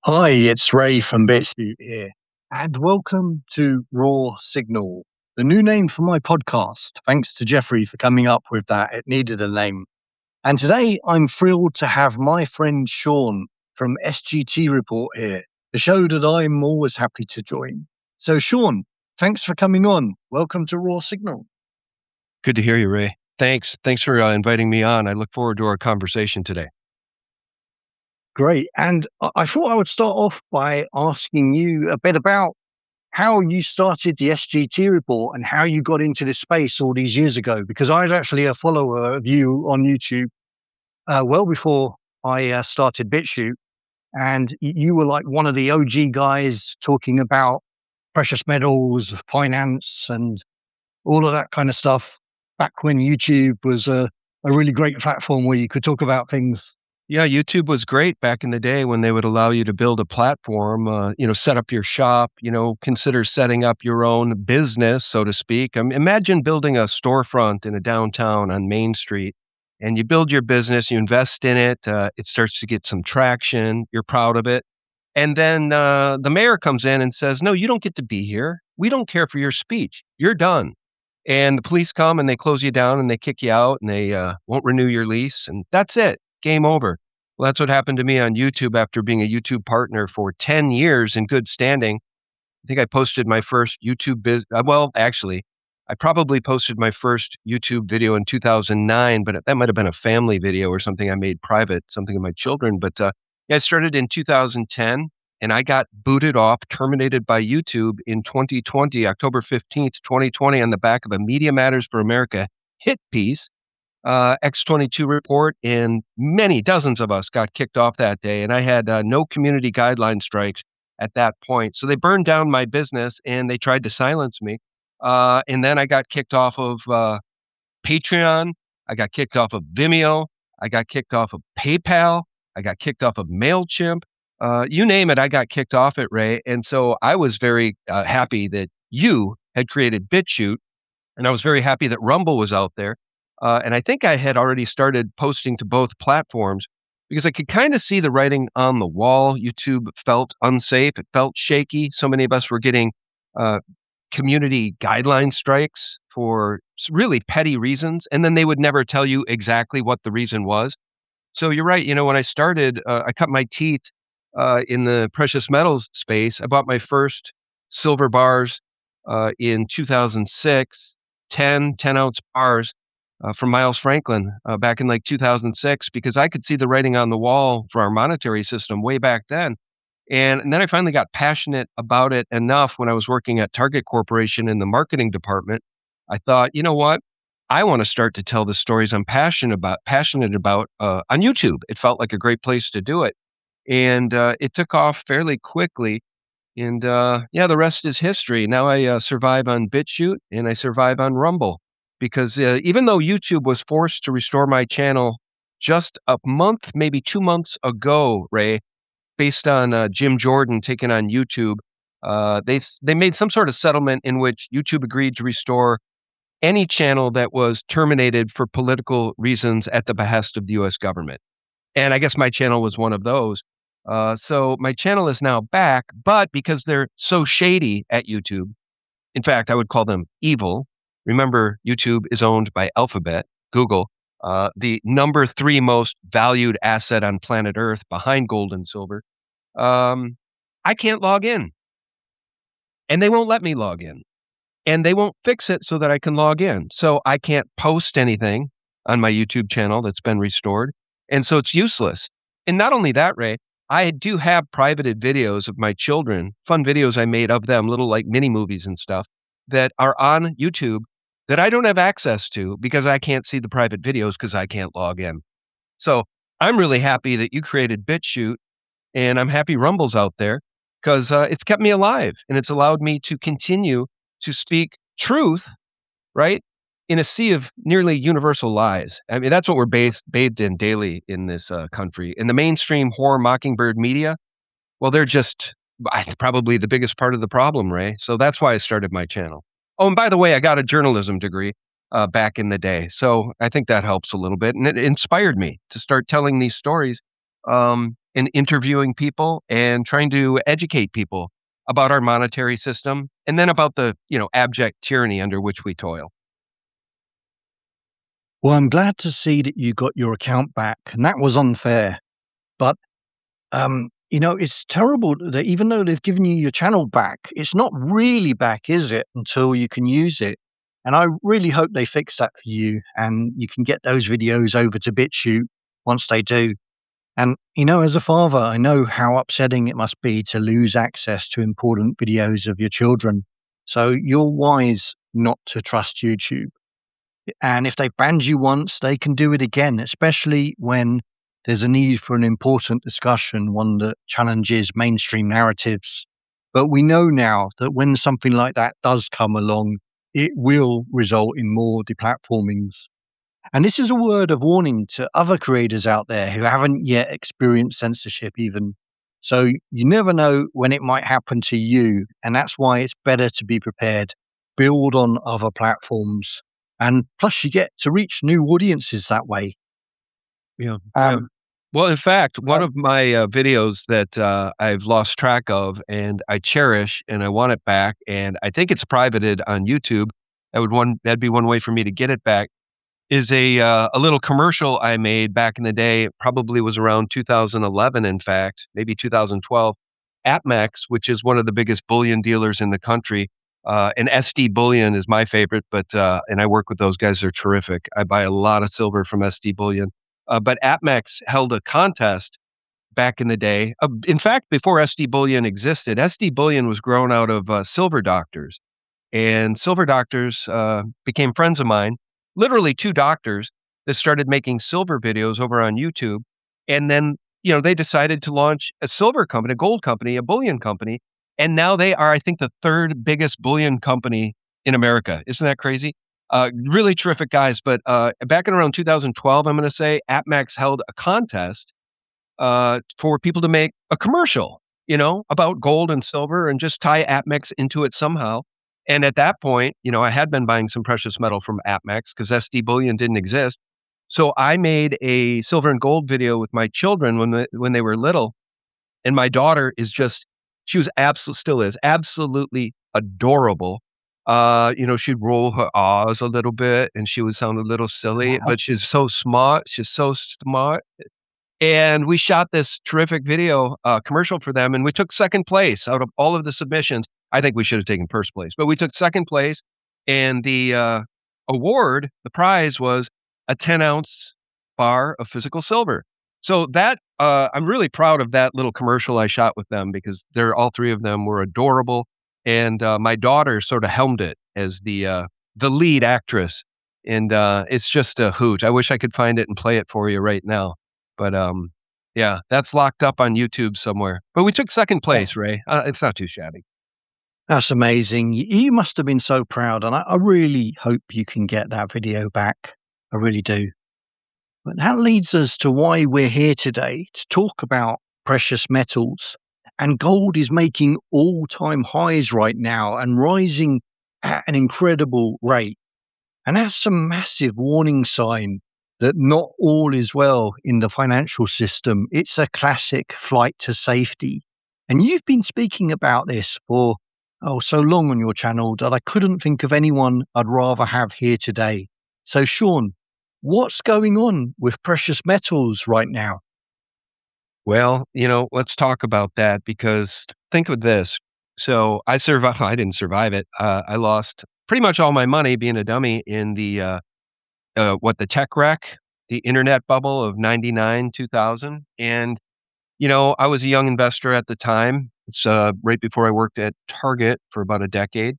Hi, it's Ray from BitChute here, and welcome to Raw Signal, the new name for my podcast. Thanks to Jeffrey for coming up with that. It needed a name. And today I'm thrilled to have my friend Sean from SGT Report here, the show that I'm always happy to join. So, Sean, thanks for coming on. Welcome to Raw Signal. Good to hear you, Ray. Thanks. Thanks for inviting me on. I look forward to our conversation today. Great. And I thought I would start off by asking you a bit about how you started the SGT report and how you got into this space all these years ago, because I was actually a follower of you on YouTube well before I started BitChute, and you were like one of the OG guys talking about precious metals, finance, and all of that kind of stuff back when YouTube was a really great platform where you could talk about things. Yeah, YouTube was great back in the day when they would allow you to build a platform, set up your shop, consider setting up your own business, so to speak. Imagine building a storefront in a downtown on Main Street, and you build your business, you invest in it, it starts to get some traction, you're proud of it. And then the mayor comes in and says, "No, you don't get to be here. We don't care for your speech. You're done." And the police come and they close you down and they kick you out and they won't renew your lease. And that's it. Game over. Well, that's what happened to me on YouTube after being a YouTube partner for 10 years in good standing. I think I posted my first actually, I probably posted my first YouTube video in 2009, but that might have been a family video or something I made private, something of my children. But yeah, I started in 2010 and I got booted off, terminated by YouTube in 2020, October 15th, 2020, on the back of a Media Matters for America hit piece. X22 report, and many dozens of us got kicked off that day. And I had no community guideline strikes at that point. So they burned down my business and they tried to silence me. And then I got kicked off of Patreon. I got kicked off of Vimeo. I got kicked off of PayPal. I got kicked off of MailChimp. You name it, I got kicked off it, Ray. And so I was very happy that you had created BitChute, and I was very happy that Rumble was out there. And I think I had already started posting to both platforms because I could kind of see the writing on the wall. YouTube felt unsafe. It felt shaky. So many of us were getting uh, community guideline strikes for really petty reasons. And then they would never tell you exactly what the reason was. So you're right. When I started, I cut my teeth in the precious metals space. I bought my first silver bars in 2006, 10-ounce bars from Miles Franklin back in like 2006, because I could see the writing on the wall for our monetary system way back then. And then I finally got passionate about it enough when I was working at Target Corporation in the marketing department. I thought, you know what? I want to start to tell the stories I'm passionate about on YouTube. It felt like a great place to do it. And it took off fairly quickly. And yeah, the rest is history. Now I survive on BitChute and I survive on Rumble because even though YouTube was forced to restore my channel just a month, maybe 2 months ago, Ray, based on Jim Jordan taking on YouTube, they made some sort of settlement in which YouTube agreed to restore any channel that was terminated for political reasons at the behest of the U.S. government. And I guess my channel was one of those. So my channel is now back, but because they're so shady at YouTube, in fact, I would call them evil. Remember, YouTube is owned by Alphabet, Google, the number 3 most valued asset on planet Earth behind gold and silver. I can't log in, and they won't let me log in, and they won't fix it so that I can log in. So I can't post anything on my YouTube channel that's been restored, and so it's useless. And not only that, Ray, I do have privated videos of my children, fun videos I made of them, little like mini movies and stuff that are on YouTube that I don't have access to because I can't see the private videos because I can't log in. So I'm really happy that you created BitChute, and I'm happy Rumble's out there because it's kept me alive and it's allowed me to continue to speak truth, right, in a sea of nearly universal lies. I mean, that's what we're bathed in daily in this country. In the mainstream horror mockingbird media, well, they're just probably the biggest part of the problem, Ray. So that's why I started my channel. Oh, and by the way, I got a journalism degree back in the day. So I think that helps a little bit. And it inspired me to start telling these stories and interviewing people and trying to educate people about our monetary system and then about the, abject tyranny under which we toil. Well, I'm glad to see that you got your account back, and that was unfair. But it's terrible that even though they've given you your channel back, it's not really back, is it, until you can use it? And I really hope they fix that for you and you can get those videos over to BitChute once they do. And, as a father, I know how upsetting it must be to lose access to important videos of your children. So you're wise not to trust YouTube. And if they banned you once, they can do it again, especially when there's a need for an important discussion, one that challenges mainstream narratives. But we know now that when something like that does come along, it will result in more deplatformings. And this is a word of warning to other creators out there who haven't yet experienced censorship even. So you never know when it might happen to you. And that's why it's better to be prepared, build on other platforms. And plus you get to reach new audiences that way. Yeah. Yeah. Um, Well, in fact, one uh, of my videos that I've lost track of and I cherish and I want it back, and I think it's privated on YouTube. That'd be one way for me to get it back. Is a little commercial I made back in the day. It probably was around 2011, in fact, maybe 2012. AppMex, which is one of the biggest bullion dealers in the country, and SD Bullion is my favorite, but and I work with those guys. They're terrific. I buy a lot of silver from SD Bullion. But AppMex held a contest back in the day. In fact, before SD Bullion existed, SD Bullion was grown out of silver doctors. And silver doctors became friends of mine, literally two doctors that started making silver videos over on YouTube. And then, they decided to launch a silver company, a gold company, a bullion company. And now they are, I think, the third biggest bullion company in America. Isn't that crazy? Really terrific guys. But back in around 2012, I'm going to say, AppMax held a contest for people to make a commercial, about gold and silver and just tie AppMex into it somehow. And at that point, I had been buying some precious metal from AppMex because SD Bullion didn't exist. So I made a silver and gold video with my children when they were little. And my daughter she was still is absolutely adorable. She'd roll her R's a little bit and she would sound a little silly, but she's so smart. She's so smart. And we shot this terrific video commercial for them, and we took second place out of all of the submissions. I think we should have taken first place, but we took second place, and the award, the prize was a 10-ounce bar of physical silver. So that I'm really proud of that little commercial I shot with them because all three of them were adorable, and my daughter sort of helmed it as the lead actress, and it's just a hoot. I wish I could find it and play it for you right now. But yeah, that's locked up on YouTube somewhere. But we took second place, Ray. It's not too shabby. that's amazing. You must have been so proud. And I really hope you can get that video back. I really do. But that leads us to why we're here today to talk about precious metals. And gold is making all-time highs right now and rising at an incredible rate. And that's a massive warning sign that not all is well in the financial system. It's a classic flight to safety. And you've been speaking about this for so long on your channel that I couldn't think of anyone I'd rather have here today. So Sean, what's going on with precious metals right now? Well, let's talk about that because think of this. So I survived. I didn't survive it. I lost pretty much all my money being a dummy in the tech wreck, the internet bubble of 99, 2000. And, I was a young investor at the time. It's right before I worked at Target for about a decade.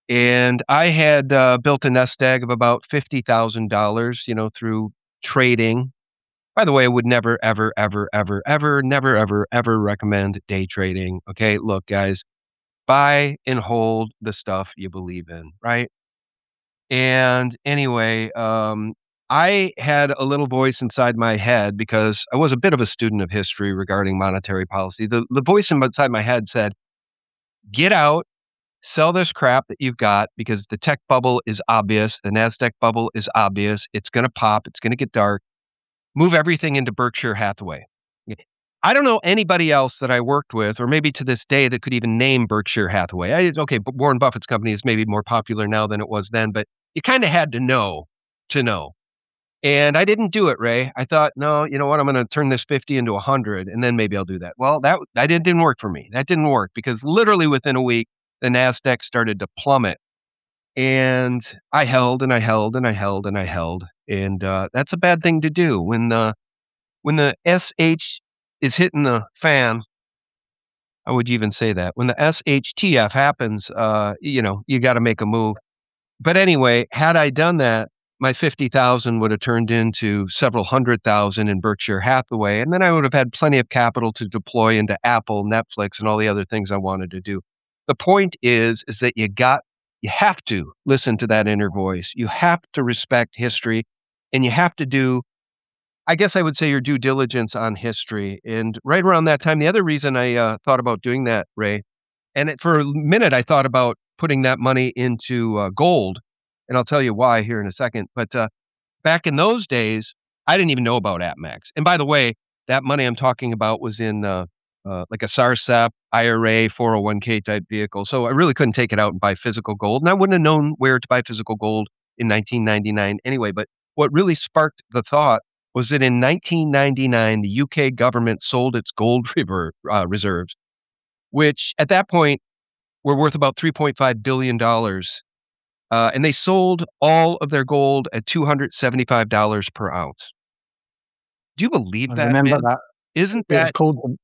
And I had built a nest egg of about $50,000, through trading. By the way, I would never, ever, ever, ever, ever, never, ever, ever recommend day trading. Okay, look, guys, buy and hold the stuff you believe in, right? And anyway, I had a little voice inside my head because I was a bit of a student of history regarding monetary policy. The voice inside my head said, get out, sell this crap that you've got because the tech bubble is obvious. The NASDAQ bubble is obvious. It's going to pop. It's going to get dark. Move everything into Berkshire Hathaway. I don't know anybody else that I worked with, or maybe to this day, that could even name Berkshire Hathaway. Okay, but Warren Buffett's company is maybe more popular now than it was then, but you kind of had to know. And I didn't do it, Ray. I thought, no, you know what? I'm going to turn this 50 into 100, and then maybe I'll do that. Well, that didn't work for me. That didn't work because literally within a week, the Nasdaq started to plummet, and I held and I held and I held and I held, and that's a bad thing to do when the SH is hitting the fan. How would you even say that? When the SHTF happens, you got to make a move. But anyway, had I done that, my 50,000 would have turned into several hundred thousand in Berkshire Hathaway, and then I would have had plenty of capital to deploy into Apple, Netflix, and all the other things I wanted to do. The point is that you have to listen to that inner voice. You have to respect history, and you have to do, I guess I would say, your due diligence on history. And right around that time, the other reason I thought about doing that, Ray, for a minute I thought about putting that money into gold, and I'll tell you why here in a second. But back in those days, I didn't even know about AppMax. And by the way, that money I'm talking about was in like a SARSAP, IRA, 401k type vehicle. So I really couldn't take it out and buy physical gold, and I wouldn't have known where to buy physical gold in 1999 anyway. But what really sparked the thought was that in 1999, the UK government sold its gold reserves, which at that point were worth about $3.5 billion. And they sold all of their gold at $275 per ounce. Do you believe I that, remember man? that. Isn't It was that called,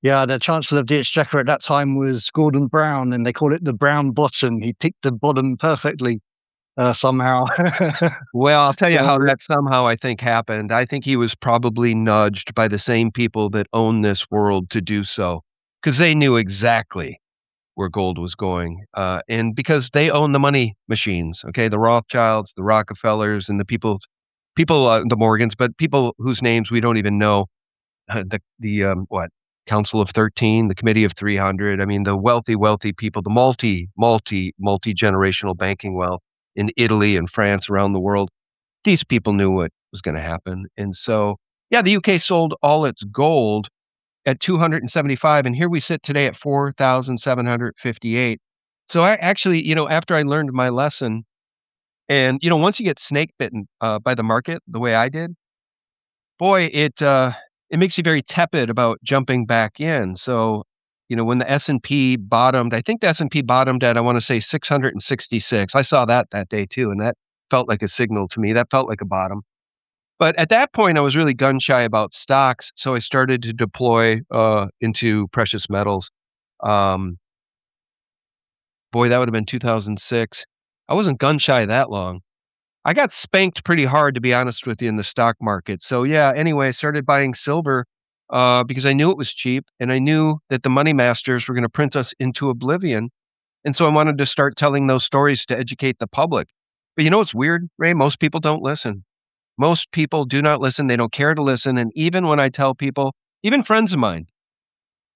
yeah, the Chancellor of the Exchequer at that time was Gordon Brown, and they call it the Brown Bottom. He picked the bottom perfectly somehow. well, I'll tell you how So, that somehow I think happened. I think he was probably nudged by the same people that own this world to do so, because they knew exactly where gold was going. And because they own the money machines, okay, the Rothschilds, the Rockefellers, and the Morgans, but people whose names we don't even know. The Council of 13, the Committee of 300. I mean, the wealthy people, the multi generational banking wealth in Italy and France, around the world. These people knew what was going to happen, and so yeah, the UK sold all its gold at 275, and here we sit today at 4,758. So I actually, after I learned my lesson, and once you get snake bitten by the market the way I did, boy, it makes you very tepid about jumping back in. So, when the S&P bottomed, I think the S&P bottomed at, I want to say, 666. I saw that day too, and that felt like a signal to me. That felt like a bottom. But at that point, I was really gun shy about stocks, so I started to deploy into precious metals. Um, Boy, that would have been 2006. I wasn't gun shy that long. I got spanked pretty hard, to be honest with you, in the stock market. So yeah, anyway, I started buying silver because I knew it was cheap, and I knew that the money masters were going to print us into oblivion. And so I wanted to start telling those stories to educate the public. But you know what's weird, Ray? Most people don't listen. Most people do not listen. They don't care to listen. And even when I tell people, even friends of mine,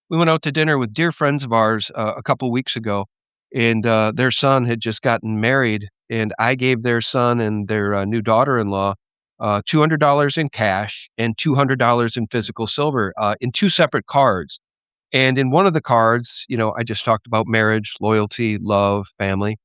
we went out to dinner with dear friends of ours a couple weeks ago, and their son had just gotten married, and I gave their son and their new daughter-in-law $200 in cash and $200 in physical silver in two separate cards. And in one of the cards, I just talked about marriage, loyalty, love, family.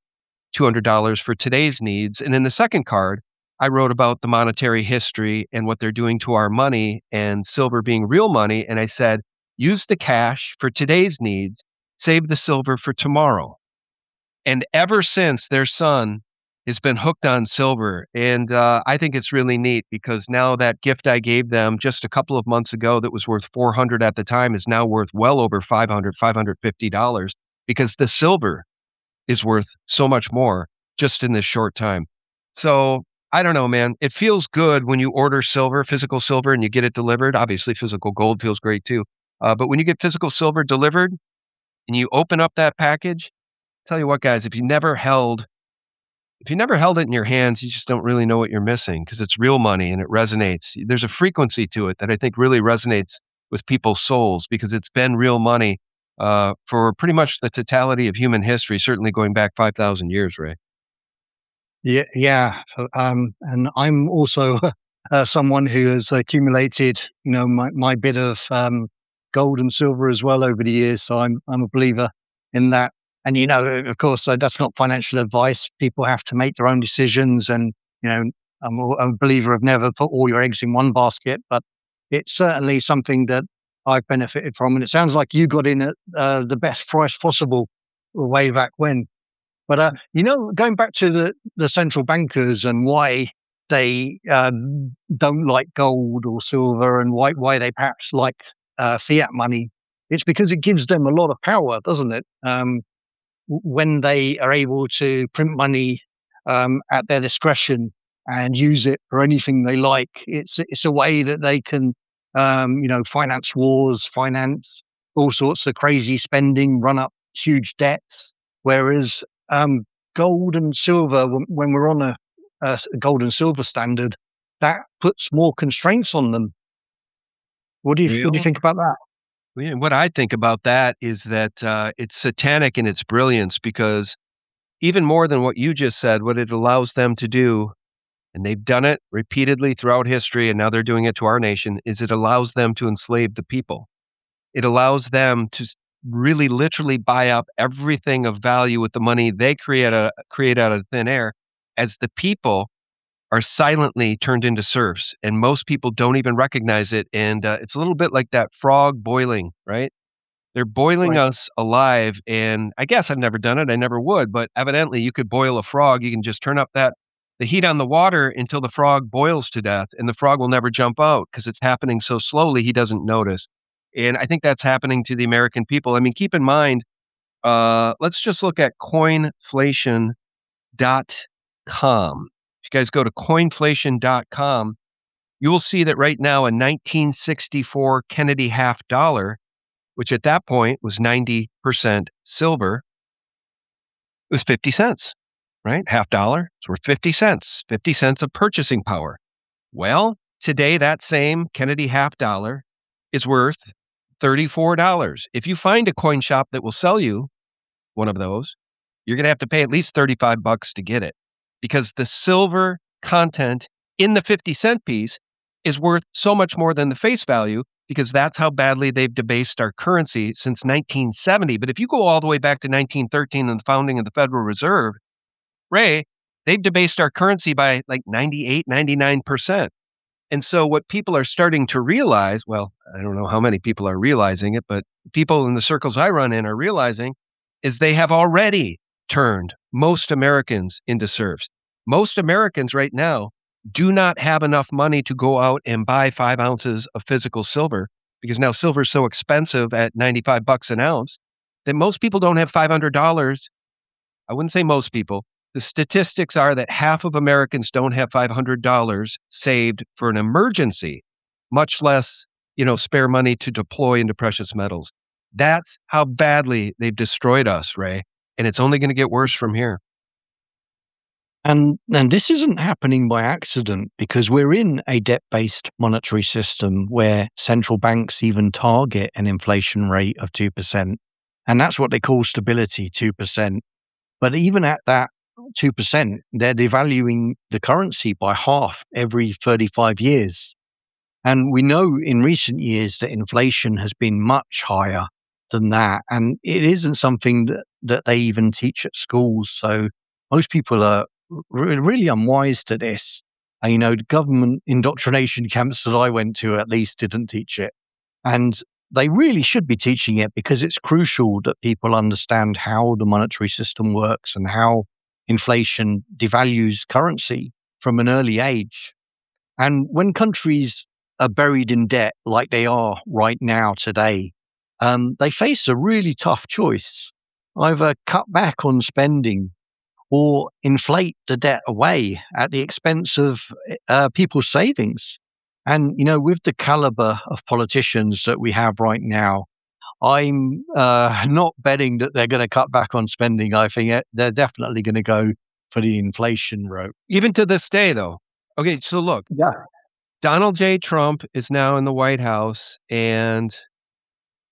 $200 for today's needs. And in the second card, I wrote about the monetary history and what they're doing to our money and silver being real money. And I said, use the cash for today's needs, save the silver for tomorrow. And ever since, their son has been hooked on silver. And I think it's really neat because now that gift I gave them just a couple of months ago that was worth 400 at the time is now worth well over 500, $550 because the silver is worth so much more just in this short time. So I don't know, man. It feels good when you order silver, physical silver, and you get it delivered. Obviously, physical gold feels great too. But when you get physical silver delivered and you open up that package, tell you what, guys, if you never held it in your hands, you just don't really know what you're missing because it's real money and it resonates. There's a frequency to it that I think really resonates with people's souls because it's been real money for pretty much the totality of human history, certainly going back 5,000 years, Ray. yeah, yeah. And I'm also someone who has accumulated, my bit of gold and silver as well over the years, so I'm a believer in that. And of course, that's not financial advice. People have to make their own decisions, and you know, I'm a believer of never put all your eggs in one basket. But it's certainly something that I've benefited from, and it sounds like you got in at the best price possible way back when. But going back to the central bankers and why they don't like gold or silver, and why they perhaps like fiat money, it's because it gives them a lot of power, doesn't it? When they are able to print money at their discretion and use it for anything they like, it's a way that they can finance wars, finance all sorts of crazy spending, run up huge debts. Whereas gold and silver, when we're on a gold and silver standard, that puts more constraints on them. What do you think about that? What I think about that is that it's satanic in its brilliance, because even more than what you just said, what it allows them to do, and they've done it repeatedly throughout history, and now they're doing it to our nation, is it allows them to enslave the people. It allows them to really literally buy up everything of value with the money they create out of thin air, as the people are silently turned into serfs, and most people don't even recognize it. And it's a little bit like that frog boiling, right? They're boiling Right. us alive, and I guess I've never done it. I never would, but evidently you could boil a frog. You can just turn up the heat on the water until the frog boils to death, and the frog will never jump out because it's happening so slowly he doesn't notice. And I think that's happening to the American people. I mean, keep in mind, let's just look at coinflation.com. If you guys go to coinflation.com, you will see that right now a 1964 Kennedy half dollar, which at that point was 90% silver, it was 50 cents, right? Half dollar, it's worth 50 cents, 50 cents of purchasing power. Well, today that same Kennedy half dollar is worth $34. If you find a coin shop that will sell you one of those, you're going to have to pay at least 35 bucks to get it, because the silver content in the 50-cent piece is worth so much more than the face value, because that's how badly they've debased our currency since 1970. But if you go all the way back to 1913 and the founding of the Federal Reserve, Ray, they've debased our currency by like 98, 99%. And so what people are starting to realize, well, I don't know how many people are realizing it, but people in the circles I run in are realizing, is they have already turned most Americans into serfs. Most Americans right now do not have enough money to go out and buy 5 ounces of physical silver, because now silver is so expensive at 95 bucks an ounce that most people don't have $500. I wouldn't say most people. The statistics are that half of Americans don't have $500 saved for an emergency, much less, spare money to deploy into precious metals. That's how badly they've destroyed us, Ray. And it's only going to get worse from here. And this isn't happening by accident, because we're in a debt-based monetary system where central banks even target an inflation rate of 2%. And that's what they call stability, 2%. But even at that 2%, they're devaluing the currency by half every 35 years. And we know in recent years that inflation has been much higher than that. And it isn't something that they even teach at schools. So most people are really unwise to this. And, the government indoctrination camps that I went to at least didn't teach it. And they really should be teaching it, because it's crucial that people understand how the monetary system works and how inflation devalues currency from an early age. And when countries are buried in debt like they are right now today, they face a really tough choice: either cut back on spending or inflate the debt away at the expense of people's savings. And, with the caliber of politicians that we have right now, I'm not betting that they're going to cut back on spending. I think they're definitely going to go for the inflation route. Even to this day, though. Okay, so look, Yeah. Donald J. Trump is now in the White House, and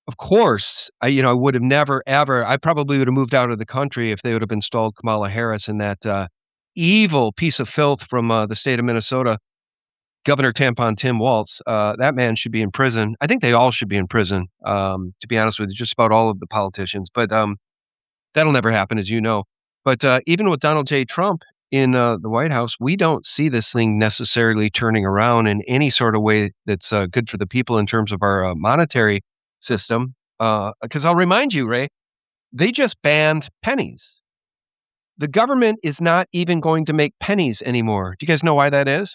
of course, I would have never, ever, I probably would have moved out of the country if they would have installed Kamala Harris, and that evil piece of filth from the state of Minnesota. Governor Tampon Tim Walz, that man should be in prison. I think they all should be in prison, to be honest with you, just about all of the politicians. But that'll never happen, as you know. But even with Donald J. Trump in the White House, we don't see this thing necessarily turning around in any sort of way that's good for the people in terms of our monetary system. Because I'll remind you, Ray, they just banned pennies. The government is not even going to make pennies anymore. Do you guys know why that is?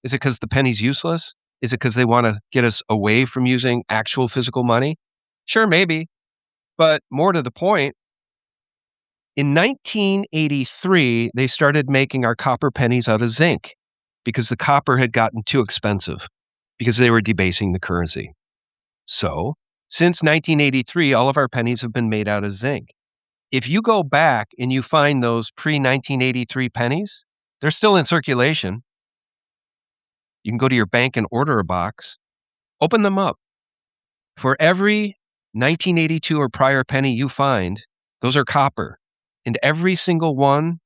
Is it because the penny's useless? Is it because they want to get us away from using actual physical money? Sure, maybe. But more to the point, in 1983, they started making our copper pennies out of zinc because the copper had gotten too expensive because they were debasing the currency. So, since 1983, all of our pennies have been made out of zinc. If you go back and you find those pre-1983 pennies, they're still in circulation. You can go to your bank and order a box, open them up. For every 1982 or prior penny you find, those are copper. And every single one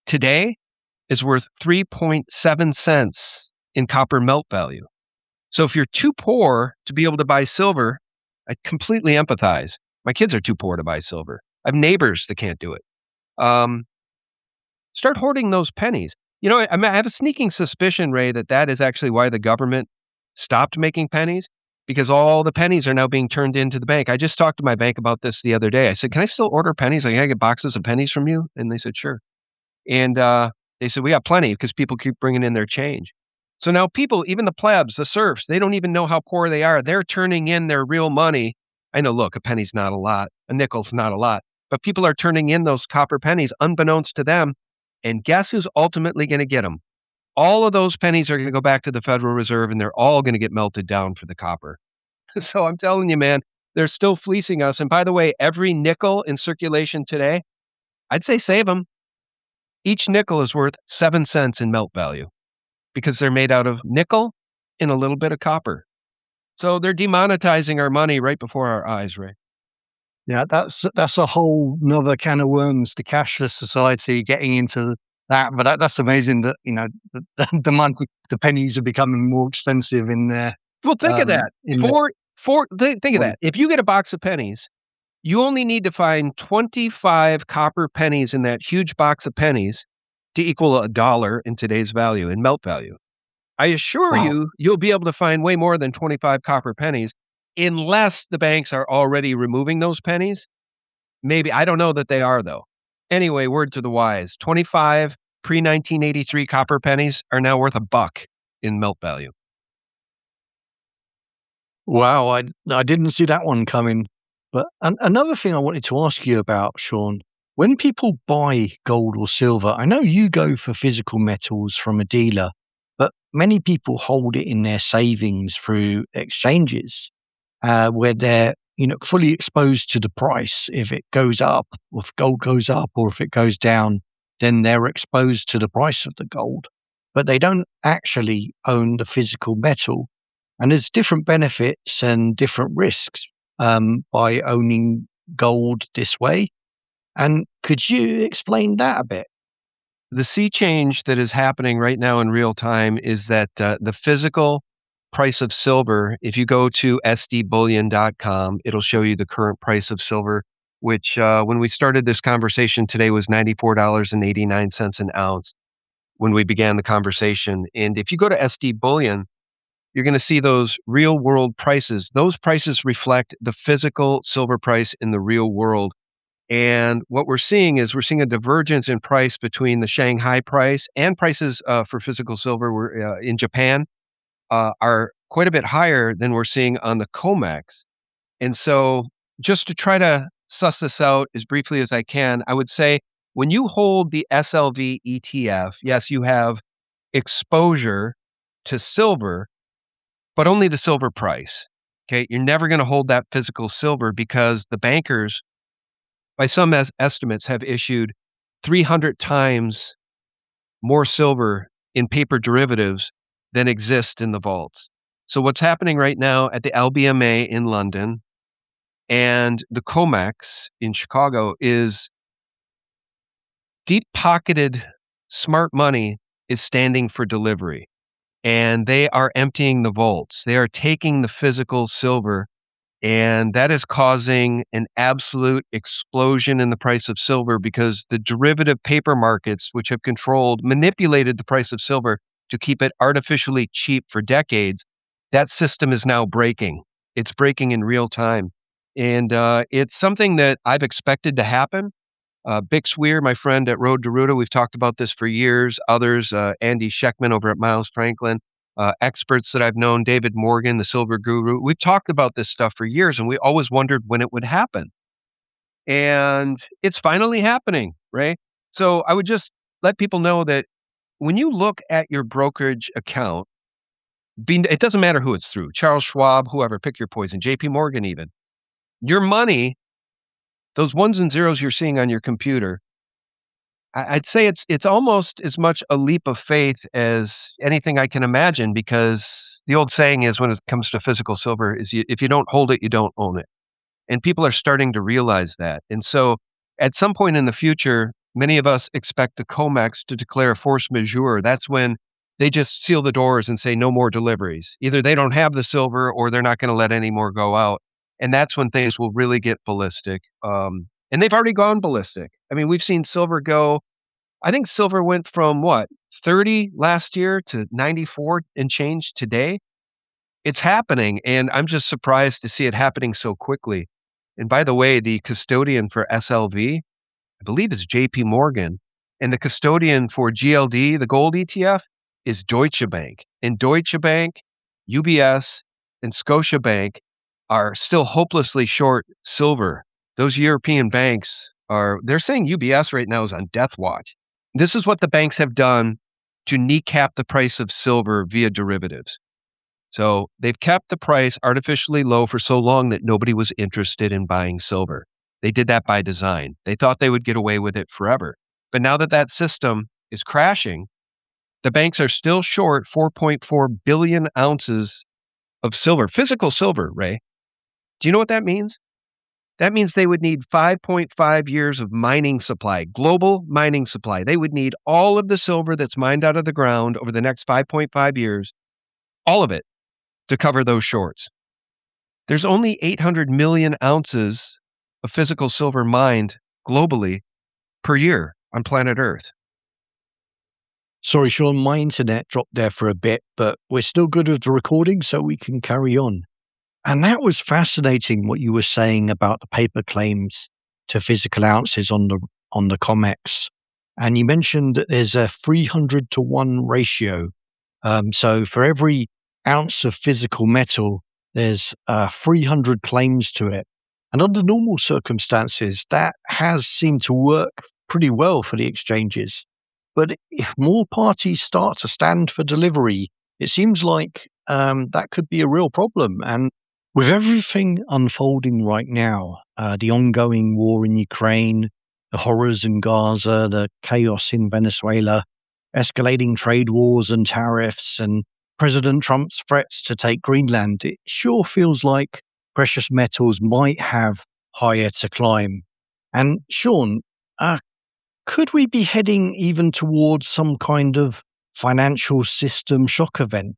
today is worth 3.7 cents in copper melt value. So if you're too poor to be able to buy silver, I completely empathize. My kids are too poor to buy silver. I have neighbors that can't do it. Start hoarding those pennies. You know, I have a sneaking suspicion, Ray, that is actually why the government stopped making pennies, because all the pennies are now being turned into the bank. I just talked to my bank about this the other day. I said, "Can I still order pennies? Like, can I get boxes of pennies from you?" And they said, "Sure." And they said, "We got plenty because people keep bringing in their change." So now people, even the plebs, the serfs, they don't even know how poor they are. They're turning in their real money. I know, look, a penny's not a lot. A nickel's not a lot. But people are turning in those copper pennies unbeknownst to them. And guess who's ultimately going to get them? All of those pennies are going to go back to the Federal Reserve, and they're all going to get melted down for the copper. So I'm telling you, man, they're still fleecing us. And by the way, every nickel in circulation today, I'd say save them. Each nickel is worth 7 cents in melt value because they're made out of nickel and a little bit of copper. So they're demonetizing our money right before our eyes, Ray. Yeah, that's a whole nother can of worms, the cashless society getting into that. But that's amazing that, the money, the pennies are becoming more expensive in there. Well, think of that. In Think of that. If you get a box of pennies, you only need to find 25 copper pennies in that huge box of pennies to equal $1 in today's value, in melt value. I assure Wow. you, you'll be able to find way more than 25 copper pennies unless the banks are already removing those pennies. Maybe. I don't know that they are, though. Anyway, word to the wise. 25 pre-1983 copper pennies are now worth $1 in melt value. Wow, I didn't see that one coming. But another thing I wanted to ask you about, Sean, when people buy gold or silver, I know you go for physical metals from a dealer, but many people hold it in their savings through exchanges, where they're fully exposed to the price. If it goes up, or if gold goes up, or if it goes down, then they're exposed to the price of the gold, but they don't actually own the physical metal. And there's different benefits and different risks by owning gold this way. And could you explain that a bit? The sea change that is happening right now in real time is that the physical price of silver, if you go to sdbullion.com, it'll show you the current price of silver, which when we started this conversation today was $94.89 an ounce when we began the conversation. And if you go to SD Bullion, you're going to see those real world prices. Those prices reflect the physical silver price in the real world. And what we're seeing is a divergence in price between the Shanghai price and prices for physical silver in Japan are quite a bit higher than we're seeing on the COMEX. And so just to try to suss this out as briefly as I can, I would say when you hold the SLV ETF, yes, you have exposure to silver, but only the silver price. Okay, you're never going to hold that physical silver because the bankers, by some estimates, have issued 300 times more silver in paper derivatives than exist in the vaults. So what's happening right now at the LBMA in London and the COMEX in Chicago is deep-pocketed smart money is standing for delivery. and they are emptying the vaults. They are taking the physical silver, and that is causing an absolute explosion in the price of silver because the derivative paper markets, which have manipulated the price of silver to keep it artificially cheap for decades, that system is now breaking. It's breaking in real time. And it's something that I've expected to happen. Bix Weir, my friend at Road to Ruta, we've talked about this for years. Others, Andy Scheckman over at Miles Franklin, experts that I've known, David Morgan, the silver guru. We've talked about this stuff for years, and we always wondered when it would happen. And it's finally happening, right? So I would just let people know that when you look at your brokerage account, it doesn't matter who it's through, Charles Schwab, whoever, pick your poison, JP Morgan even, your money, those ones and zeros you're seeing on your computer, I'd say it's almost as much a leap of faith as anything I can imagine, because the old saying is when it comes to physical silver is if you don't hold it, you don't own it. And people are starting to realize that. And so at some point in the future, many of us expect the COMEX to declare force majeure. That's when they just seal the doors and say no more deliveries. Either they don't have the silver or they're not going to let any more go out. And that's when things will really get ballistic. And they've already gone ballistic. I mean, we've seen silver go, I think silver went from what, 30 last year to 94 and change today. It's happening, and I'm just surprised to see it happening so quickly. And by the way, the custodian for SLV, I believe is JP Morgan, and the custodian for GLD, the gold ETF, is Deutsche Bank. And Deutsche Bank, UBS, and Scotiabank are still hopelessly short silver. Those European banks they're saying UBS right now is on death watch. This is what the banks have done to kneecap the price of silver via derivatives. So they've kept the price artificially low for so long that nobody was interested in buying silver. They did that by design. They thought they would get away with it forever. But now that that system is crashing, the banks are still short 4.4 billion ounces of silver, physical silver, Ray. Do you know what that means? That means they would need 5.5 years of mining supply, global mining supply. They would need all of the silver that's mined out of the ground over the next 5.5 years, all of it, to cover those shorts. There's only 800 million ounces of physical silver mined globally per year on planet Earth. Sorry, Sean, my internet dropped there for a bit, but we're still good with the recording, so we can carry on. And that was fascinating what you were saying about the paper claims to physical ounces on the COMEX. And you mentioned that there's a 300 to 1 ratio. So for every ounce of physical metal, there's 300 claims to it. And under normal circumstances, that has seemed to work pretty well for the exchanges. But if more parties start to stand for delivery, it seems like that could be a real problem. And with everything unfolding right now, the ongoing war in Ukraine, the horrors in Gaza, the chaos in Venezuela, escalating trade wars and tariffs, and President Trump's threats to take Greenland, it sure feels like precious metals might have higher to climb. And Sean, could we be heading even towards some kind of financial system shock event?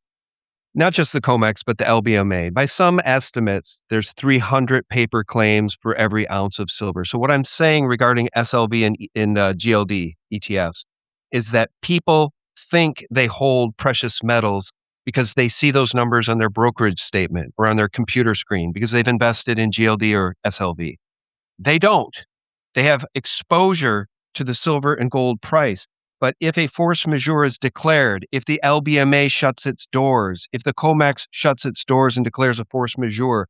Not just the COMEX, but the LBMA. By some estimates, there's 300 paper claims for every ounce of silver. So what I'm saying regarding SLV and GLD ETFs is that people think they hold precious metals because they see those numbers on their brokerage statement or on their computer screen because they've invested in GLD or SLV. They don't. They have exposure to the silver and gold price. But if a force majeure is declared, if the LBMA shuts its doors, if the COMEX shuts its doors and declares a force majeure,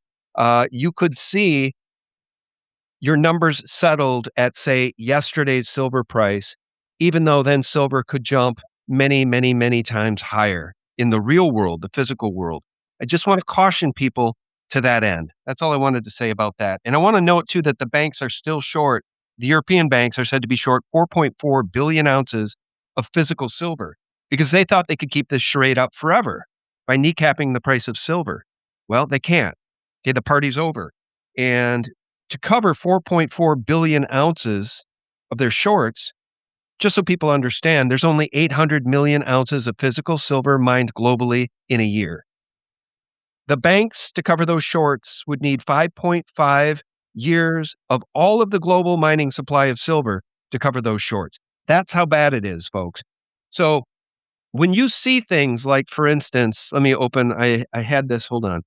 you could see your numbers settled at, say, yesterday's silver price, even though then silver could jump many, many, many times higher in the real world, the physical world. I just want to caution people to that end. That's all I wanted to say about that. And I want to note, too, that the banks are still short. The European banks are said to be short 4.4 billion ounces of physical silver because they thought they could keep this charade up forever by kneecapping the price of silver. Well, they can't. Okay, the party's over. And to cover 4.4 billion ounces of their shorts, just so people understand, there's only 800 million ounces of physical silver mined globally in a year. The banks, to cover those shorts, would need 5.5 years of all of the global mining supply of silver to cover those shorts. That's how bad it is, folks. So when you see things like, for instance, let me open, I had this, hold on.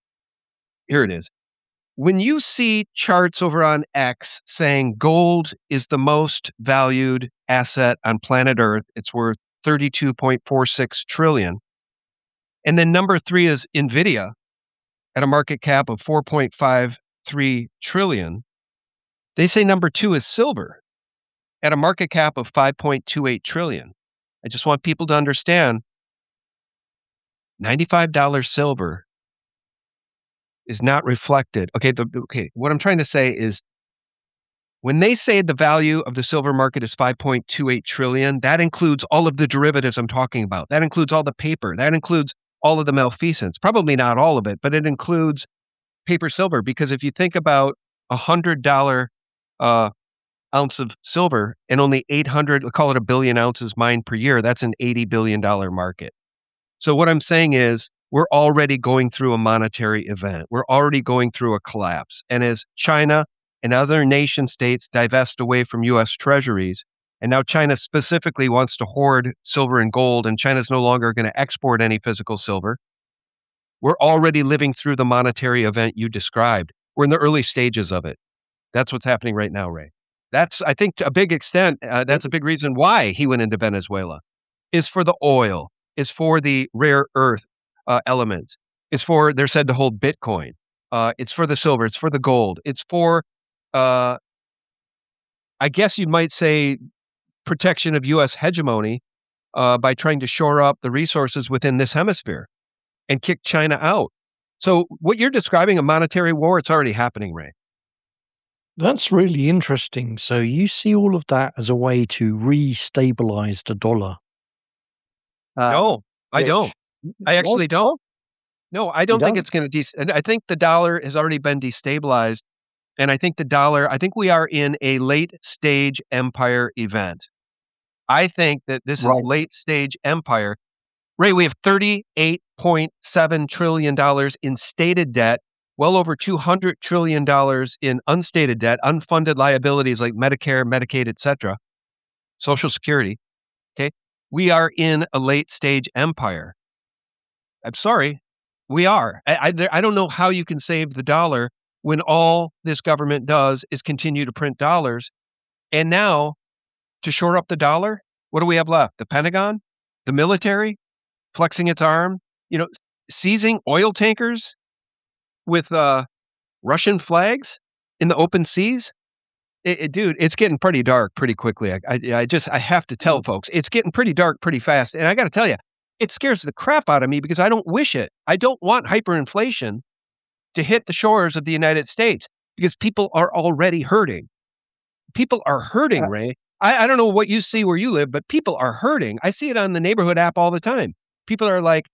Here it is. When you see charts over on X saying gold is the most valued asset on planet Earth, it's worth 32.46 trillion. And then number 3 is Nvidia at a market cap of 4.53 trillion. They say number 2 is silver at a market cap of 5.28 trillion. I just want people to understand $95 silver is not reflected. Okay, what I'm trying to say is when they say the value of the silver market is 5.28 trillion, that includes all of the derivatives I'm talking about. That includes all the paper. That includes all of the malfeasance. Probably not all of it, but it includes paper silver, because if you think about $100 ounce of silver and only 800, call it a billion ounces mined per year, that's an $80 billion market. So what I'm saying is we're already going through a monetary event. We're already going through a collapse. And as China and other nation states divest away from U.S. treasuries, and now China specifically wants to hoard silver and gold, and China's no longer going to export any physical silver, we're already living through the monetary event you described. We're in the early stages of it. That's what's happening right now, Ray. That's, I think, to a big extent, that's a big reason why he went into Venezuela, is for the oil, is for the rare earth elements, is for, they're said to hold Bitcoin. It's for the silver, it's for the gold, it's for, I guess you might say, protection of U.S. hegemony by trying to shore up the resources within this hemisphere and kick China out. So what you're describing, a monetary war, it's already happening, Ray. That's really interesting. So you see all of that as a way to re-stabilize the dollar? No, I don't. I actually don't. No, I don't think don't? it's going to. And I think the dollar has already been destabilized. And I think I think we are in a late stage empire event. I think that this is Right. late stage empire. Ray, we have $38.7 trillion in stated debt, well over $200 trillion in unstated debt, unfunded liabilities like Medicare, Medicaid, etc., Social Security. Okay. We are in a late stage empire. I'm sorry. We are. I don't know how you can save the dollar when all this government does is continue to print dollars. And now, to shore up the dollar, what do we have left? The Pentagon? The military? Flexing its arm? Seizing oil tankers with Russian flags in the open seas? Dude, it's getting pretty dark pretty quickly. I have to tell folks, it's getting pretty dark pretty fast. And I got to tell you, it scares the crap out of me because I don't wish it. I don't want hyperinflation to hit the shores of the United States because people are already hurting. People are hurting, Ray. I don't know what you see where you live, but people are hurting. I see it on the neighborhood app all the time. People are like,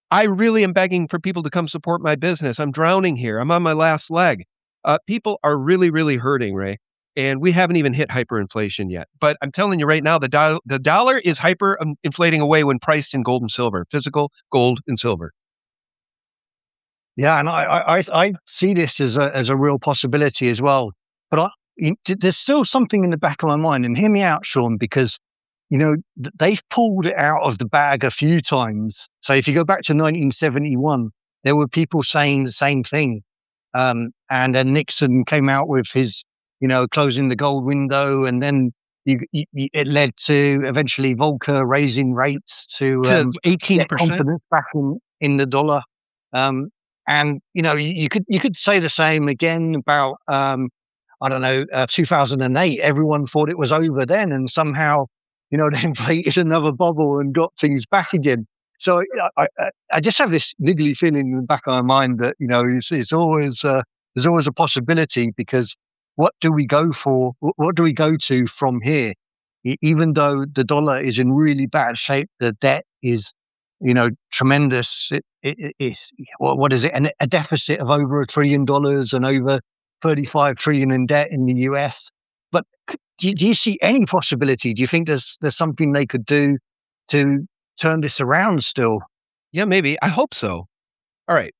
I really am begging for people to come support my business. I'm drowning here. I'm on my last leg. People are really, really hurting, Ray. And we haven't even hit hyperinflation yet. But I'm telling you right now, the dollar is hyperinflating away when priced in gold and silver, physical gold and silver. Yeah, and I see this as a real possibility as well. But there's still something in the back of my mind, and hear me out, Sean, because they've pulled it out of the bag a few times. So if you go back to 1971, there were people saying the same thing, and then Nixon came out with his, closing the gold window, and then it led to eventually Volcker raising rates to 18% confidence back in the dollar. And you could say the same again about I don't know 2008. Everyone thought it was over then, and somehow they inflated another bubble and got things back again. So I just have this niggly feeling in the back of my mind that it's always there's always a possibility, because what do we go for? What do we go to from here? Even though the dollar is in really bad shape, the debt is tremendous. It's what is it? A deficit of over $1 trillion and over 35 trillion in debt in the US. But do you see any possibility? Do you think there's something they could do to turn this around still? Yeah, maybe. I hope so. All right.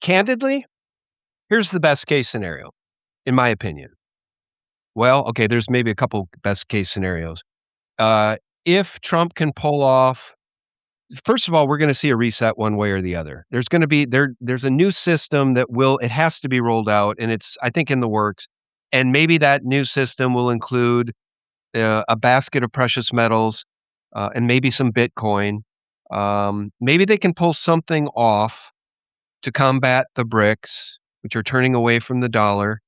Candidly, here's the best case scenario, in my opinion. Well, okay, there's maybe a couple best case scenarios. Uh, if Trump can pull off, first of all, we're going to see a reset one way or the other. There's a new system that it has to be rolled out, and it's, I think, in the works. And maybe that new system will include a basket of precious metals, and maybe some Bitcoin. Maybe they can pull something off to combat the BRICS, which are turning away from the dollar.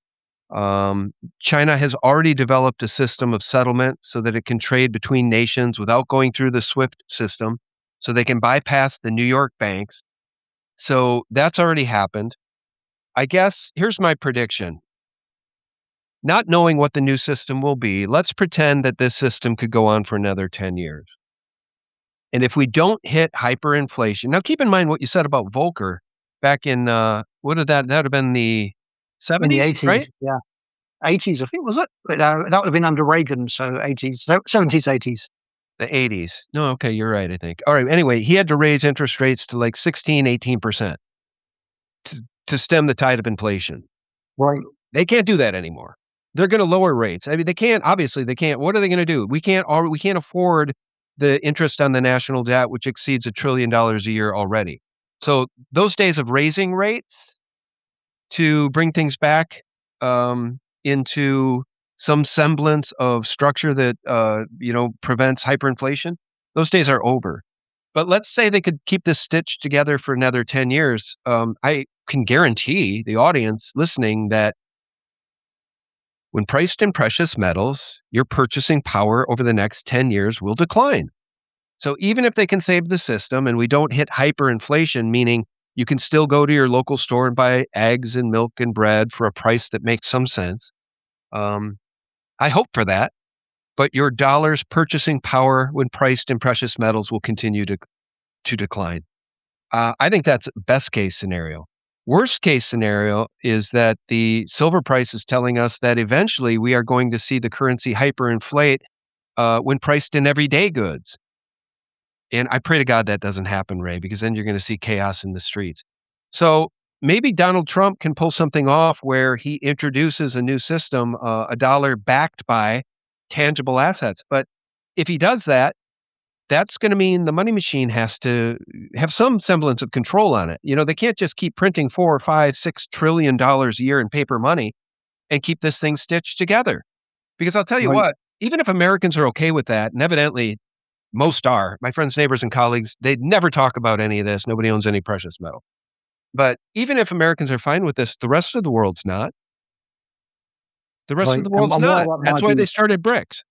China has already developed a system of settlement so that it can trade between nations without going through the SWIFT system, so they can bypass the New York banks. So that's already happened. I guess here's my prediction. Not knowing what the new system will be, let's pretend that this system could go on for another 10 years. And if we don't hit hyperinflation, now keep in mind what you said about Volcker back in, what did that would have been the In the 70s, 80s, right? yeah. 80s, I think, was it? But, that would have been under Reagan, so 80s, 70s, 80s. The 80s. No, okay, you're right, I think. All right, anyway, he had to raise interest rates to like 16, 18% to stem the tide of inflation. Right, They can't do that anymore. They're going to lower rates. I mean, they can't. Obviously, they can't. What are they going to do? We can't. We can't afford the interest on the national debt, which exceeds $1 trillion a year already. So those days of raising rates to bring things back into some semblance of structure that prevents hyperinflation, those days are over. But let's say they could keep this stitched together for another 10 years. I can guarantee the audience listening that when priced in precious metals, your purchasing power over the next 10 years will decline. So even if they can save the system and we don't hit hyperinflation, meaning you can still go to your local store and buy eggs and milk and bread for a price that makes some sense. I hope for that. But your dollar's purchasing power when priced in precious metals will continue to decline. I think that's best case scenario. Worst case scenario is that the silver price is telling us that eventually we are going to see the currency hyperinflate when priced in everyday goods. And I pray to God that doesn't happen, Ray, because then you're going to see chaos in the streets. So maybe Donald Trump can pull something off where he introduces a new system, a dollar backed by tangible assets. But if he does that, that's going to mean the money machine has to have some semblance of control on it. They can't just keep printing $4, $5, $6 trillion a year in paper money and keep this thing stitched together. Because I'll tell you right, what, even if Americans are okay with that, and evidently most are, my friends, neighbors, and colleagues, they'd never talk about any of this. Nobody owns any precious metal. But even if Americans are fine with this, the rest of the world's not. The rest of right. the world's And why not. that That's might why be, they started BRICS.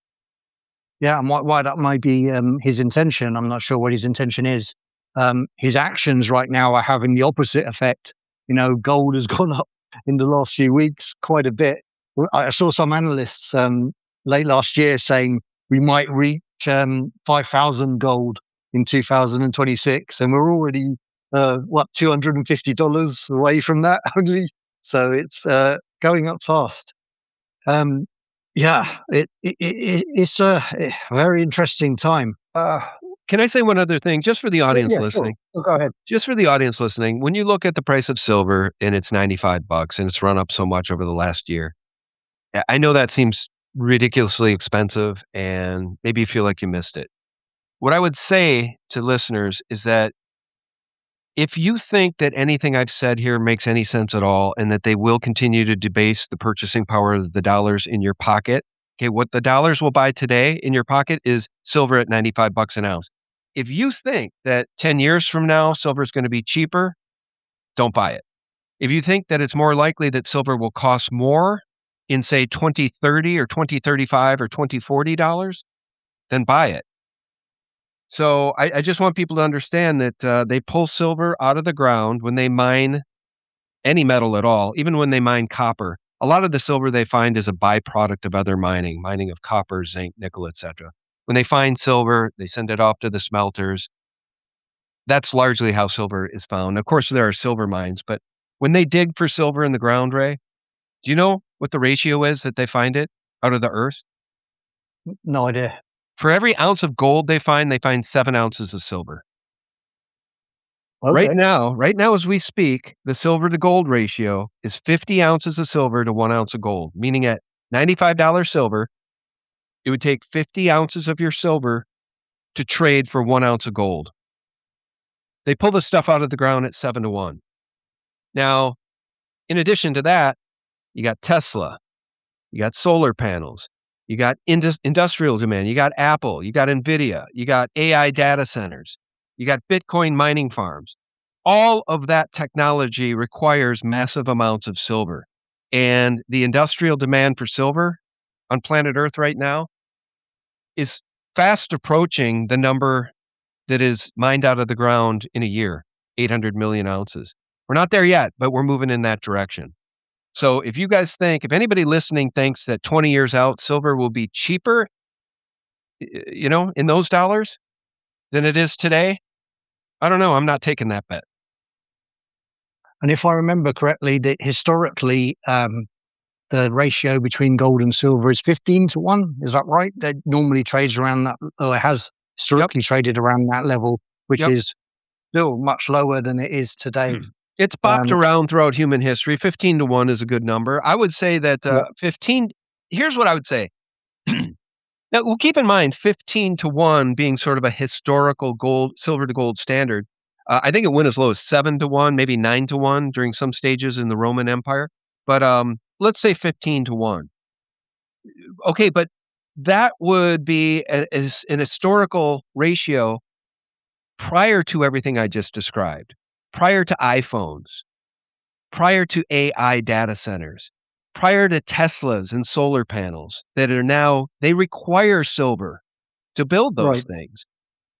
yeah, and why that might be his intention. I'm not sure what his intention is. His actions right now are having the opposite effect. Gold has gone up in the last few weeks quite a bit. I saw some analysts late last year saying we might reach 5,000 gold in 2026, and we're already $250 away from that only. So it's going up fast. Um, yeah, it's a very interesting time. Can I say one other thing, just for the audience Yeah, sure. listening? Oh, go ahead. Just for the audience listening, when you look at the price of silver and it's $95 and it's run up so much over the last year, I know that seems ridiculously expensive and maybe you feel like you missed it. What I would say to listeners is that if you think that anything I've said here makes any sense at all and that they will continue to debase the purchasing power of the dollars in your pocket, okay, what the dollars will buy today in your pocket is silver at $95 an ounce. If you think that 10 years from now silver is going to be cheaper, don't buy it. If you think that it's more likely that silver will cost more in, say, 2030 or 2035 or $2040, then buy it. So I just want people to understand that they pull silver out of the ground when they mine any metal at all, even when they mine copper. A lot of the silver they find is a byproduct of other mining of copper, zinc, nickel, etc. When they find silver, they send it off to the smelters. That's largely how silver is found. Of course, there are silver mines, but when they dig for silver in the ground, Ray, do you know what the ratio is that they find it out of the earth? No idea. For every ounce of gold they find 7 ounces of silver. Okay. Right now as we speak, the silver to gold ratio is 50 ounces of silver to 1 ounce of gold, meaning at $95 silver, it would take 50 ounces of your silver to trade for 1 ounce of gold. They pull this stuff out of the ground at 7 to 1. Now, in addition to that, you got Tesla, you got solar panels, you got industrial demand, you got Apple, you got Nvidia, you got AI data centers, you got Bitcoin mining farms. All of that technology requires massive amounts of silver. And the industrial demand for silver on planet Earth right now is fast approaching the number that is mined out of the ground in a year, 800 million ounces. We're not there yet, but we're moving in that direction. So if you guys think, if anybody listening thinks that 20 years out, silver will be cheaper, in those dollars than it is today, I don't know. I'm not taking that bet. And if I remember correctly, that historically, the ratio between gold and silver is 15 to 1. Is that right? That normally trades around that, or it has historically traded around that level, which is still much lower than it is today. It's bopped around throughout human history. 15 to 1 is a good number. I would say that 15, here's what I would say. Now, we'll keep in mind 15 to 1 being sort of a historical silver to gold standard. I think it went as low as 7 to 1, maybe 9 to 1 during some stages in the Roman Empire. But let's say 15 to 1. Okay, but that would be an historical ratio prior to everything I just described, prior to iPhones, prior to AI data centers, prior to Teslas and solar panels that are now, they require silver to build those things.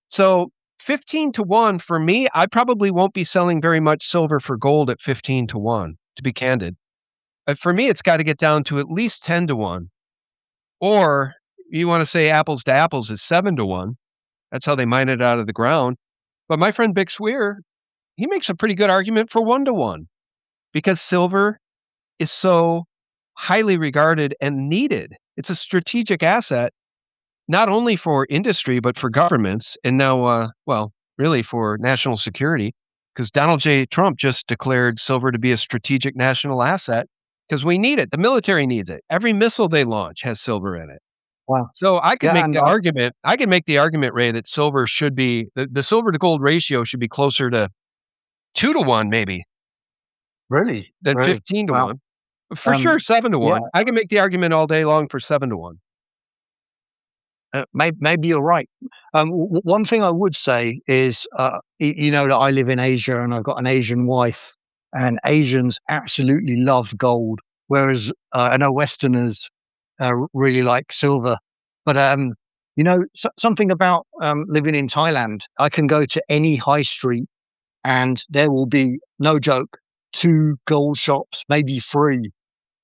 So 15 to 1 for me, I probably won't be selling very much silver for gold at 15 to 1, to be candid. For me, it's got to get down to at least 10 to 1. Or you want to say apples to apples is 7 to 1. That's how they mine it out of the ground. But my friend Big Swear, he makes a pretty good argument for 1 to 1 because silver is so highly regarded and needed. It's a strategic asset, not only for industry, but for governments. And now, really for national security, because Donald J. Trump just declared silver to be a strategic national asset because we need it. The military needs it. Every missile they launch has silver in it. Wow. So I could make the argument. I can make the argument, Ray, that silver should be the silver to gold ratio should be closer to 2 to 1, maybe. Really? Than 15 to 1. For sure, 7 to 1. I can make the argument all day long for 7 to 1. Maybe you're right. One thing I would say is, that I live in Asia and I've got an Asian wife, and Asians absolutely love gold, whereas I know Westerners really like silver. But something about living in Thailand, I can go to any high street and there will be, no joke, 2 gold shops, maybe 3.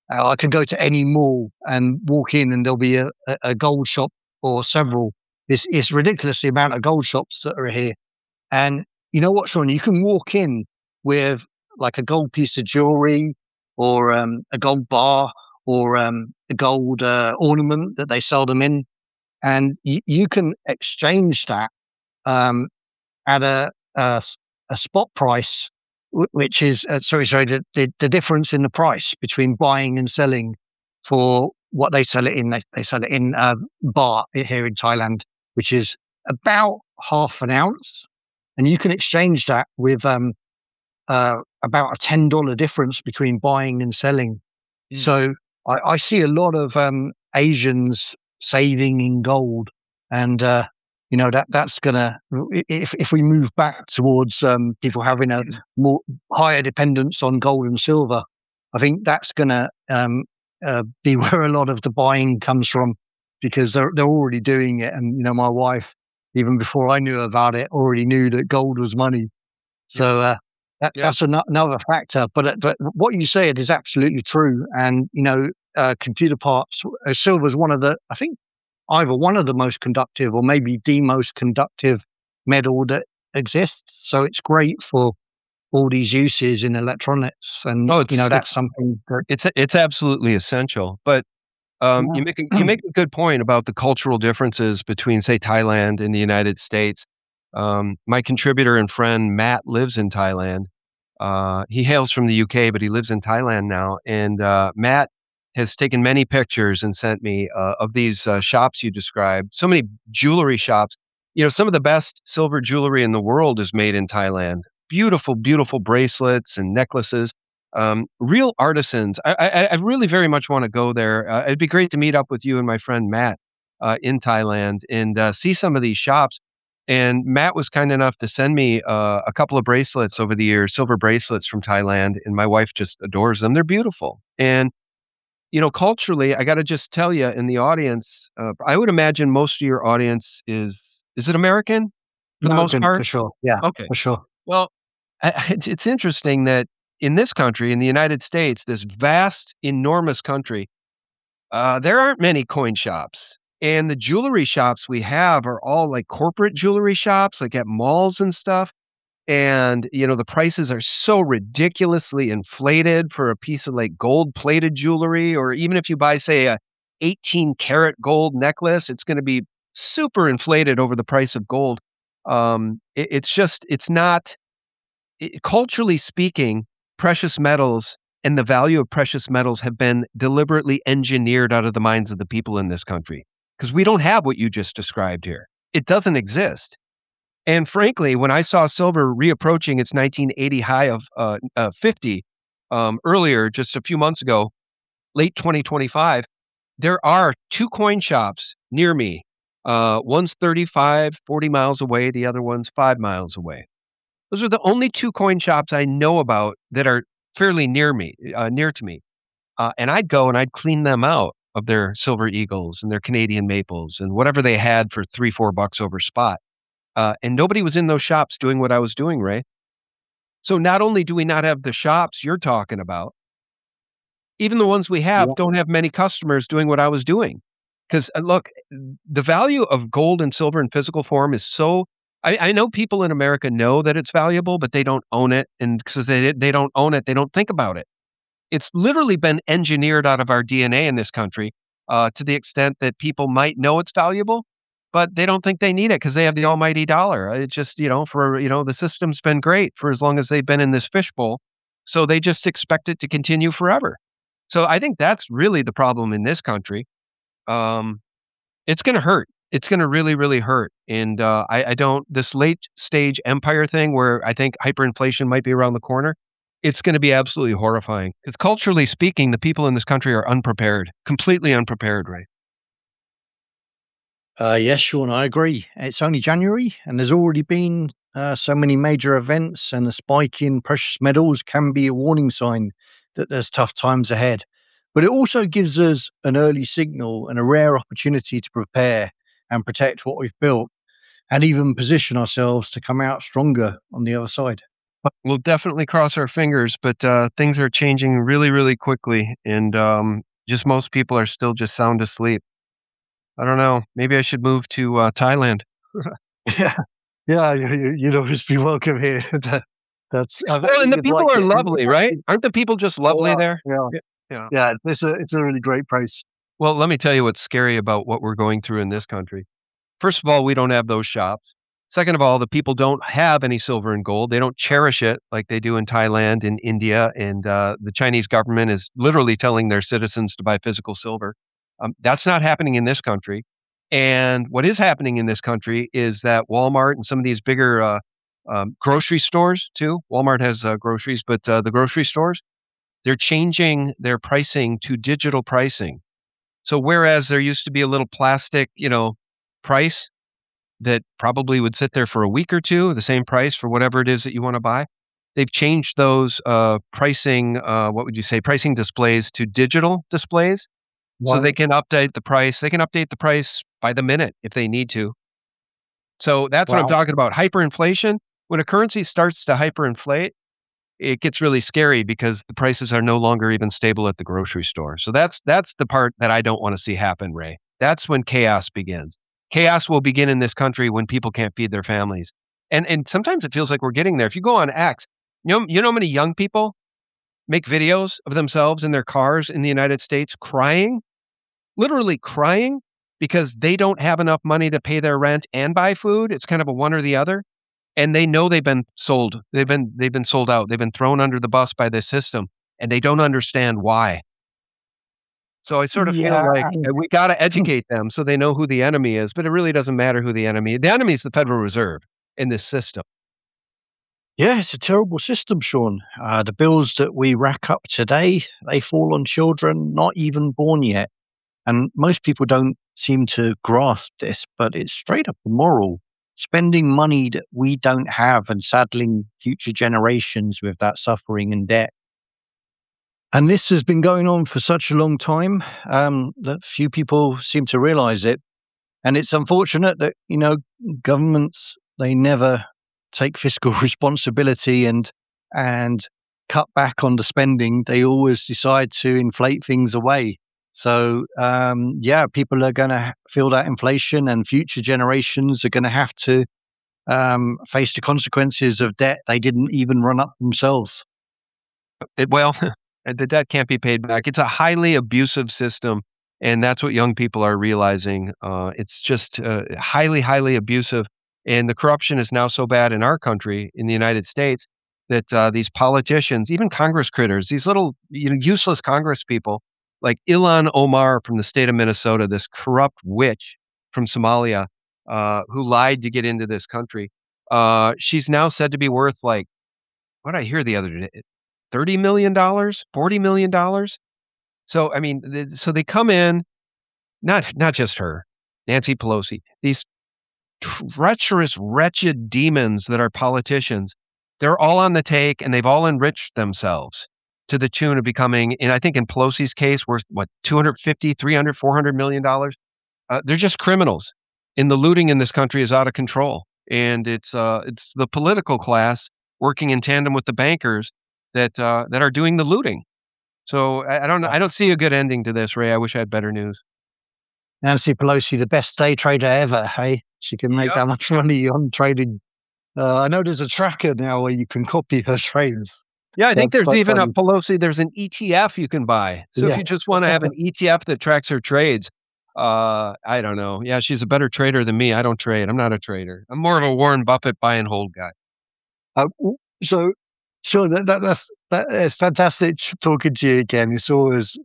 I can go to any mall and walk in and there'll be a gold shop or several. It's ridiculous the amount of gold shops that are here. And you know what, Sean? You can walk in with like a gold piece of jewelry or a gold bar or a gold ornament that they sell them in, and you can exchange that at a spot price, which is the difference in the price between buying and selling for what they sell it in. They sell it in baht here in Thailand, which is about half an ounce, and you can exchange that with about a $10 difference between buying and selling. So I see a lot of Asians saving in gold, and that's gonna, if we move back towards people having a more higher dependence on gold and silver, I think that's gonna be where a lot of the buying comes from, because they're already doing it. And my wife, even before I knew about it, already knew that gold was money. So that's another factor. But what you said is absolutely true. And computer parts, silver is one of the, I think, either one of the most conductive or maybe the most conductive metal that exists. So it's great for all these uses in electronics. And that's something that it's absolutely essential. But You Yeah. make a good point about the cultural differences between, say, Thailand and the United States. My contributor and friend Matt lives in Thailand. He hails from the UK, but he lives in Thailand now. And Matt has taken many pictures and sent me of these shops you described. So many jewelry shops. You know, some of the best silver jewelry in the world is made in Thailand. Beautiful, beautiful bracelets and necklaces. Real artisans. I really very much want to go there. It'd be great to meet up with you and my friend Matt in Thailand and see some of these shops. And Matt was kind enough to send me a couple of bracelets over the years, silver bracelets from Thailand, and my wife just adores them. They're beautiful. And you know, culturally, I got to just tell you in the audience, I would imagine most of your audience is it American for the most American for part? sure. Yeah, Okay. for sure. Well, it's interesting that in this country, in the United States, this vast, enormous country, there aren't many coin shops. And the jewelry shops we have are all like corporate jewelry shops, like at malls and stuff. And, you know, the prices are so ridiculously inflated for a piece of like gold plated jewelry, or even if you buy, say, a 18 karat gold necklace, it's going to be super inflated over the price of gold. It's just, it's not culturally speaking, precious metals and the value of precious metals have been deliberately engineered out of the minds of the people in this country because we don't have what you just described here. It doesn't exist. And frankly, when I saw silver reapproaching its 1980 high of 50 earlier, just a few months ago, late 2025, there are two coin shops near me. One's 35, 40 miles away. The other one's 5 miles away. Those are the only two coin shops I know about that are fairly near to me. And I'd go and I'd clean them out of their silver eagles and their Canadian maples and whatever they had for $3, $4 over spot. And nobody was in those shops doing what I was doing, Ray. So not only do we not have the shops you're talking about, even the ones we have Yeah. don't have many customers doing what I was doing. Because look, the value of gold and silver in physical form is so. I know people in America know that it's valuable, but they don't own it, and because they don't own it, they don't think about it. It's literally been engineered out of our DNA in this country to the extent that people might know it's valuable, but they don't think they need it because they have the almighty dollar. It just, you know, for, you know, the system's been great for as long as they've been in this fishbowl. So they just expect it to continue forever. So I think that's really the problem in this country. Um, it's going to hurt. It's going to really, really hurt. And I don't, this late stage empire thing where I think hyperinflation might be around the corner, it's going to be absolutely horrifying. Because culturally speaking, the people in this country are unprepared, completely unprepared, right? Yes, Sean, I agree. It's only January, and there's already been so many major events, and a spike in precious metals can be a warning sign that there's tough times ahead. But it also gives us an early signal and a rare opportunity to prepare and protect what we've built, and even position ourselves to come out stronger on the other side. We'll definitely cross our fingers, but things are changing really, really quickly. And just most people are still just sound asleep. I don't know. Maybe I should move to Thailand. Yeah. Yeah, you'd always be welcome here. That's I bet Well, and the you'd people like are it. lovely, right? Aren't the people just lovely there? Yeah. Yeah. Yeah, it's a really great place. Well, let me tell you what's scary about what we're going through in this country. First of all, we don't have those shops. Second of all, the people don't have any silver and gold. They don't cherish it like they do in Thailand and India. And the Chinese government is literally telling their citizens to buy physical silver. That's not happening in this country. And what is happening in this country is that Walmart and some of these bigger grocery stores, too. Walmart has groceries, but the grocery stores, they're changing their pricing to digital pricing. So whereas there used to be a little plastic, you know, price that probably would sit there for a week or two, the same price for whatever it is that you want to buy, they've changed those pricing, what would you say, pricing displays to digital displays. So they Wow. can update the price. They can update the price by the minute if they need to. So that's what I'm Wow. talking about. Hyperinflation. When a currency starts to hyperinflate, it gets really scary because the prices are no longer even stable at the grocery store. So that's the part that I don't want to see happen, Ray. That's when chaos begins. Chaos will begin in this country when people can't feed their families. And sometimes it feels like we're getting there. If you go on X, you know how many young people make videos of themselves in their cars in the United States crying literally crying because they don't have enough money to pay their rent and buy food. It's kind of a one or the other. And they know they've been sold. They've been sold out. They've been thrown under the bus by this system, and they don't understand why. So I sort of feel Yeah, like and we got to educate them so they know who the enemy is. But it really doesn't matter who the enemy is. The enemy is the Federal Reserve in this system. Yeah, it's a terrible system, Sean. The bills that we rack up today, they fall on children not even born yet. And most people don't seem to grasp this, but it's straight up immoral. Spending money that we don't have and saddling future generations with that suffering and debt. And this has been going on for such a long time that few people seem to realize it. And it's unfortunate that, governments, they never take fiscal responsibility and cut back on the spending. They always decide to inflate things away. So, people are going to feel that inflation, and future generations are going to have to face the consequences of debt they didn't even run up themselves. Well, the debt can't be paid back. It's a highly abusive system, and that's what young people are realizing. It's just highly, highly abusive, and the corruption is now so bad in our country, in the United States, that these politicians, even Congress critters, these little useless Congress people, like Ilhan Omar from the state of Minnesota, this corrupt witch from Somalia, who lied to get into this country. She's now said to be worth like what did I hear the other day? $30 million, $40 million. So I mean, so they come in, not just her, Nancy Pelosi, these treacherous, wretched demons that are politicians. They're all on the take, and they've all enriched themselves to the tune of becoming. And I think in Pelosi's case, worth what 250, 300, $400 million. They're just criminals, and the looting in this country is out of control. And it's the political class working in tandem with the bankers that are doing the looting. So I don't know. I don't see a good ending to this, Ray. I wish I had better news. Nancy Pelosi, the best day trader ever. Hey, she can make Yep. that much money on trading. I know there's a tracker now where you can copy her trades. Yeah, I think That's there's quite even a funny. Pelosi. There's an ETF you can buy. So if Yeah. you just want to have an ETF that tracks her trades, I don't know. Yeah, she's a better trader than me. I don't trade. I'm not a trader. I'm more of a Warren Buffett buy and hold guy. So, sure, that is fantastic talking to you again. It's always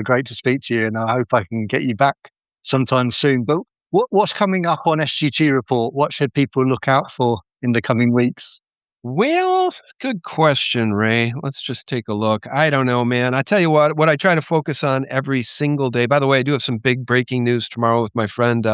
great to speak to you, and I hope I can get you back sometime soon. But what's coming up on SGT Report? What should people look out for in the coming weeks? Well, good question, Ray. Let's just take a look. I don't know, man. I tell you what I try to focus on every single day. By the way, I do have some big breaking news tomorrow with my friend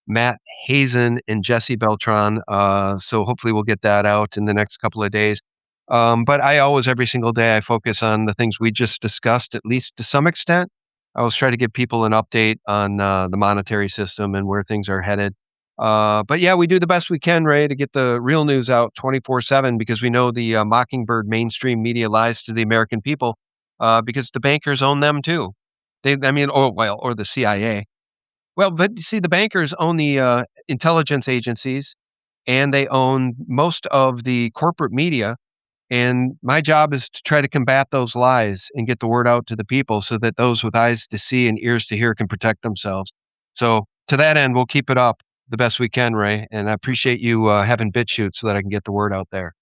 Matt Hazen and Jesse Beltran. So hopefully we'll get that out in the next couple of days. But I always, every single day, I focus on the things we just discussed, at least to some extent. I always try to give people an update on the monetary system and where things are headed. But yeah, we do the best we can, Ray, to get the real news out 24/7 because we know the Mockingbird mainstream media lies to the American people because the bankers own them too. Or the CIA. Well, but you see, the bankers own the intelligence agencies and they own most of the corporate media. And my job is to try to combat those lies and get the word out to the people so that those with eyes to see and ears to hear can protect themselves. So to that end, we'll keep it up the best we can, Ray. And I appreciate you having BitChute so that I can get the word out there.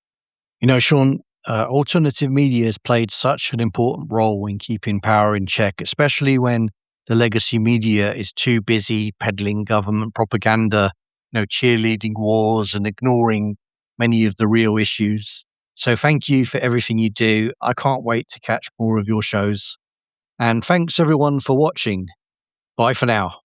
Sean, alternative media has played such an important role in keeping power in check, especially when the legacy media is too busy peddling government propaganda, cheerleading wars and ignoring many of the real issues. So thank you for everything you do. I can't wait to catch more of your shows. And thanks everyone for watching. Bye for now.